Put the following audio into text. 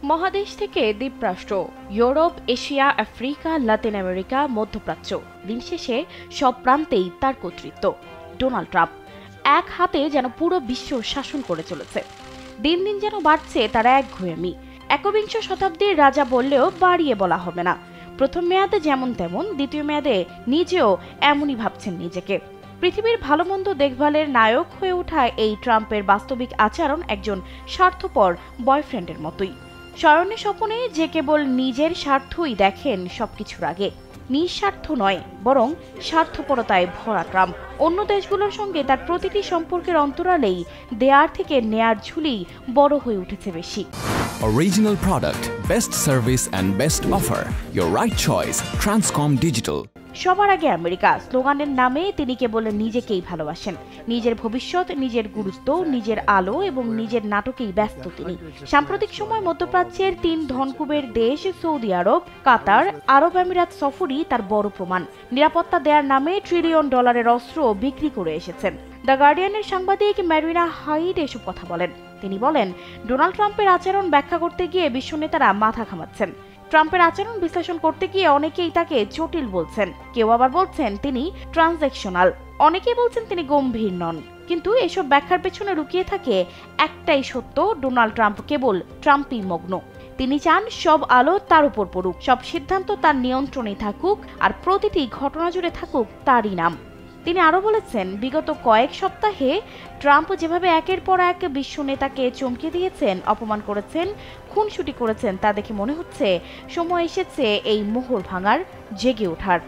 মহাদেশ থেকে দ্বীপরাষ্ট্র, Europe, Asia, Africa, Latin America, মধ্যপ্রাচ্য, দিন শেষে সব প্রান্তেই তার কর্তৃত্ব। ডোনাল্ড ট্রাম্প এক হাতে যেন পুরো বিশ্ব শাসন করে চলেছে। দিন দিন যেন বাড়ছে তার একগুঁয়েমি। একবিংশ শতাব্দীর রাজা বললেও বাড়িয়ে বলা হবে না। প্রথম মেয়াদে যেমন তেমন, দ্বিতীয় মেয়াদে নিজেও এমনই ভাবছেন নিজেকে। পৃথিবীর ভালো মন্দ দেখভালের নায়ক হয়ে ওঠা এই ট্রাম্পের বাস্তবিক আচরণ একজন স্বার্থপর বয়ফ্রেন্ডের মতোই। স্মরণে স্বপনে যে কেবল নিজের স্বার্থই দেখেন সবকিছুর আগে। নিঃস্বার্থ নয়, বরং স্বার্থপরতায় ভরা ট্রাম্প। অন্য দেশগুলোর সঙ্গে তার প্রতিটি সম্পর্কের অন্তরালেই দেয়ার থেকে নেয়ার ঝুলি বড় হয়ে উঠেছে বেশি। Original product, best service and best offer. Your right choice, Transcom Digital. সবার আগে আমেরিকা স্লোগানের নামে তিনি কেবল নিজেকেই ভালোবাসেন। নিজের ভবিষ্যৎ, নিজের গুরুত্ব, নিজের আলো এবং নিজের নাটকেই ব্যস্ত তিনি। সাম্প্রতিক সময় মধ্যপ্রাচ্যের 3 ধনকুবের দেশ সৌদি আরব, কাতার, আরব আমিরাত সফরই তার বড় প্রমাণ। নিরাপত্তা দেওয়ার নামে $1 ট্রিলিয়ন অস্ত্র বিক্রি করে এসেছেন। দ্য গার্ডিয়ানের সাংবাদিক ম্যারিনা হাইড এসব কথা বলেন। তিনি বলেন, ডোনাল্ড ট্রাম্পের আচরণ ব্যাখ্যা করতে গিয়ে বিশ্ব নেতারা মাথা ঘামাচ্ছেন। ট্রাম্পের আচরণ বিশ্লেষণ করতে গিয়ে অনেকেই তাকে জটিল বলছেন, কেউ আবার বলছেন তিনি ট্রানজ্যাকশনাল, অনেকেই বলছেন তিনি গম্ভীর নন। কিন্তু এসব ব্যাখ্যার পেছনে লুকিয়ে থাকে একটাই সত্য, ডোনাল্ড ট্রাম্প কেবল ট্রাম্পই মগ্ন। তিনি চান সব আলো তার উপর পড়ুক, সব সিদ্ধান্ত তার নিয়ন্ত্রণে থাকুক, আর প্রতিটি ঘটনা জুড়ে থাকুক তারই নাম। তিনি আরো বলেছেন, বিগত কয়েক সপ্তাহে ট্রাম্প যেভাবে একের পর এক বিশ্ব নেতাকে চমকে দিয়েছেন, অপমান করেছেন, খুনসুটি করেছেন, তা দেখে মনে হচ্ছে সময় এসেছে এই মোহর ভাঙার, জেগে ওঠার।